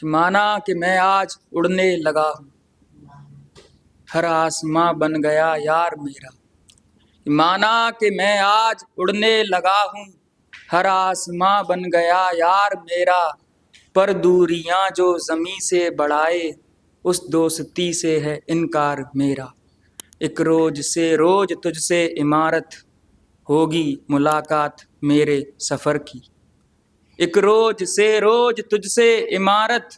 कि माना कि मैं आज उड़ने लगा हूँ, हर आसमां बन गया यार मेरा। माना कि मैं आज उड़ने लगा हूँ, हर आसमां बन गया यार मेरा। पर दूरियां जो ज़मीं से बढ़ाए, उस दोस्ती से है इनकार मेरा। एक रोज से रोज तुझसे इमारत होगी मुलाकात मेरे सफ़र की। एक रोज से रोज तुझसे इमारत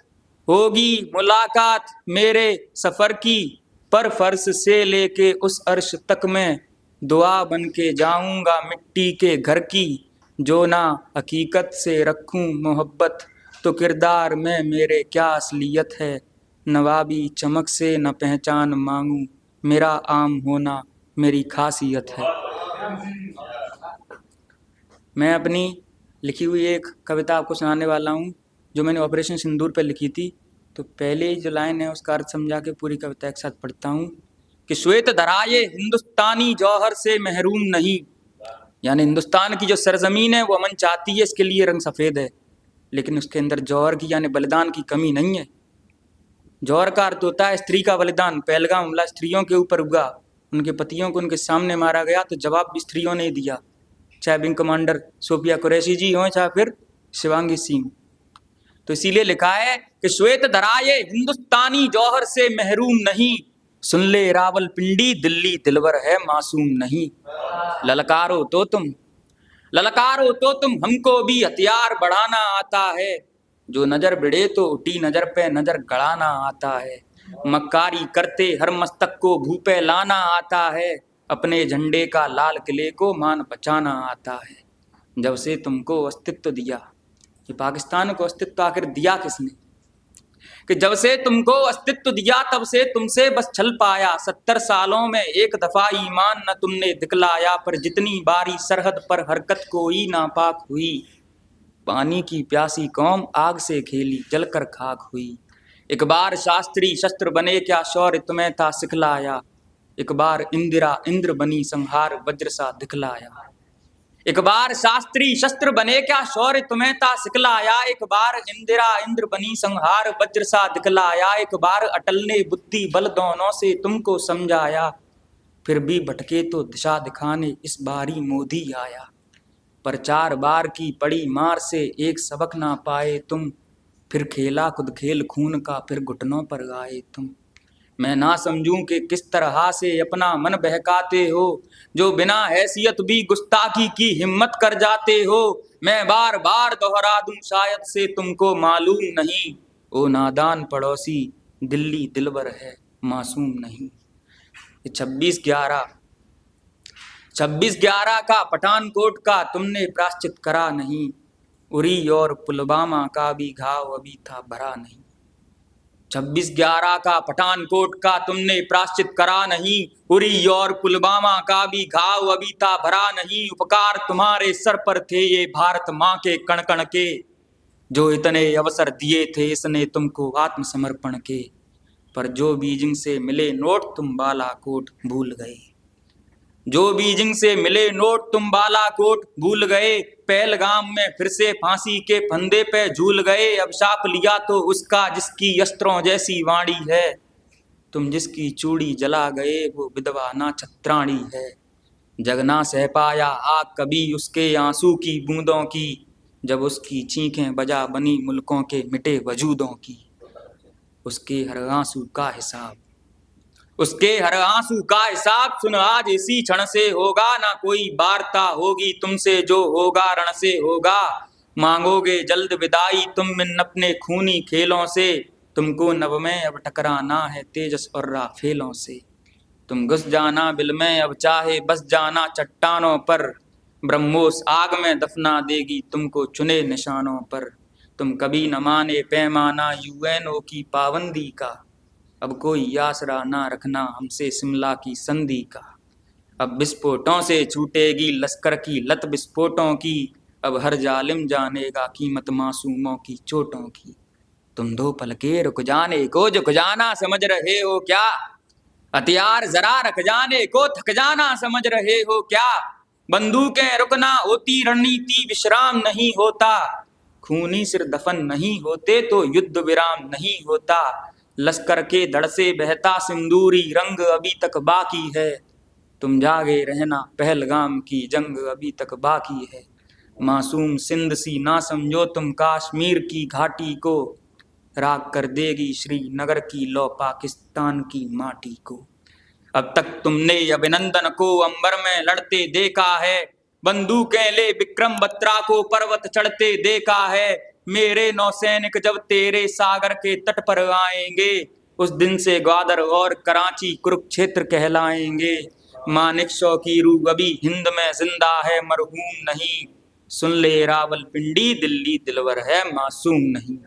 होगी मुलाकात मेरे सफ़र की। पर फर्श से लेके उस अर्श तक मैं दुआ बन के जाऊंगा मिट्टी के घर की। जो ना हकीकत से रखूं मोहब्बत, तो किरदार में मेरे क्या असलियत है। नवाबी चमक से न पहचान मांगूं, मेरा आम होना मेरी खासियत है। मैं अपनी लिखी हुई एक कविता आपको सुनाने वाला हूँ, जो मैंने ऑपरेशन सिंदूर पर लिखी थी। तो पहले ही जो लाइन है उसका अर्थ समझा के पूरी कविता एक साथ पढ़ता हूँ कि श्वेत धराए हिंदुस्तानी जौहर से महरूम नहीं। यानी हिंदुस्तान की जो सरजमीन है वो अमन चाहती है, इसके लिए रंग सफ़ेद है, लेकिन उसके अंदर जौहर की यानी बलिदान की कमी नहीं है। जौहर का अर्थ होता है स्त्री का बलिदान। पहलगाम हमला स्त्रियों के ऊपर हुआ, उनके पतियों को उनके सामने मारा गया, तो जवाब भी स्त्रियों ने दिया, चाहे विंग कमांडर सोफिया कुरैशी जी हों चाहे फिर शिवांगी सिंह। तो इसीलिए लिखा है कि श्वेत धराए हिंदुस्तानी जौहर से महरूम नहीं। सुन ले रावलपिंडी दिल्ली दिलवर है मासूम नहीं। ललकारो तो तुम ललकारो तो तुम हमको भी हथियार बढ़ाना आता है। जो नजर भिड़े तो उठी नजर पे नजर गड़ाना आता है। मक्कारी करते हर मस्तक को भू पे लाना आता है। अपने झंडे का लाल किले को मान बचाना आता है। जब से तुमको अस्तित्व दिया, कि पाकिस्तान को अस्तित्व आखिर दिया किसने, कि जब से तुमको अस्तित्व दिया तब से तुमसे बस छल पाया। 70 सालों में एक दफा ईमान न तुमने दिखलाया। पर जितनी बारी सरहद पर हरकत कोई नापाक हुई। पानी की प्यासी कौम आग से खेली जलकर खाक हुई। एक बार शास्त्री शस्त्र बने क्या शौर्य तुम्हें था सिखलाया। एक बार इंदिरा इंद्र बनी संहार वज्र सा दिखलाया। एक बार शास्त्री शस्त्र बने क्या शौर्य तुम्हें ता सिखलाया। एक बार इंदिरा इंद्र बनी संहार वज्र सा दिखलाया। एक बार अटल ने बुद्धि बल दोनों से तुमको समझाया। फिर भी भटके तो दिशा दिखाने इस बारी मोदी आया। पर 4 बार की पड़ी मार से एक सबक ना पाए तुम। फिर खेला खुद खेल खून का फिर घुटनों पर गाए तुम। मैं ना समझूं कि किस तरह से अपना मन बहकाते हो। जो बिना हैसियत भी गुस्ताखी की हिम्मत कर जाते हो। मैं बार बार दोहरा दूं शायद से तुमको मालूम नहीं। ओ नादान पड़ोसी दिल्ली दिलबर है मासूम नहीं। 26/11 का पठानकोट का तुमने प्राश्चित करा नहीं। उरी और पुलवामा का भी घाव अभी था भरा नहीं। 26/11 का पठानकोट का तुमने प्राश्चित करा नहीं। उरी और पुलवामा का भी घाव अभी था भरा नहीं। उपकार तुम्हारे सर पर थे ये भारत माँ के कण कण के। जो इतने अवसर दिए थे इसने तुमको आत्मसमर्पण के। पर जो बीजिंग से मिले नोट तुम बालाकोट भूल गए। जो बीजिंग से मिले नोट तुम बालाकोट भूल गए। पहलगाम में फिर से फांसी के फंदे पे झूल गए। अब शाप लिया तो उसका जिसकी अस्त्रों जैसी वाणी है। तुम जिसकी चूड़ी जला गए वो विधवा ना छत्राणी है। जग ना सह पाया आग कभी उसके आंसू की बूंदों की। जब उसकी चीखें बजा बनी मुल्कों के मिटे वजूदों की। उसके हर आंसू का हिसाब सुन आज इसी क्षण से होगा। ना कोई वार्ता होगी तुमसे जो होगा रण से होगा। मांगोगे जल्द विदाई तुम इन अपने खूनी खेलों से। तुमको नभ में अब टकराना है तेजस और राफेलों से। तुम घुस जाना बिल में अब चाहे बस जाना चट्टानों पर। ब्रह्मोस आग में दफना देगी तुमको चुने निशानों पर। तुम कभी न माने पैमाना यूएनओ की पाबंदी का। अब कोई आसरा ना रखना हमसे शिमला की संधि का। अब विस्फोटों से छूटेगी लश्कर की लत विस्फोटों की। अब हर जालिम जानेगा कीमत मासूमों की चोटों की। तुम 2 पल के रुक जाने को झुक जाना समझ रहे हो क्या। हथियार जरा रख जाने को थक जाना समझ रहे हो क्या। बंदूकें रुकना होती रणनीति विश्राम नहीं होता। खूनी सिर दफन नहीं होते तो युद्ध विराम नहीं होता। लश्कर के धड़ से बहता सिंदूरी रंग अभी तक बाकी है। तुम जागे रहना, पहलगाम की जंग अभी तक बाकी है। मासूम सिंध सी ना समझो तुम कश्मीर की घाटी को, राख कर देगी श्रीनगर की लौ पाकिस्तान की माटी को। अब तक तुमने अभिनंदन को अंबर में लड़ते देखा है, बंदूकें ले विक्रम बत्रा को पर्वत चढ़ते देखा है। मेरे नौसैनिक जब तेरे सागर के तट पर आएंगे, उस दिन से ग्वादर और कराची कुरुक्षेत्र कहलाएंगे। मानिक शॉ की रूह अभी हिंद में जिंदा है, मरहूम नहीं। सुन ले रावलपिंडी, दिल्ली दिलवर है, मासूम नहीं।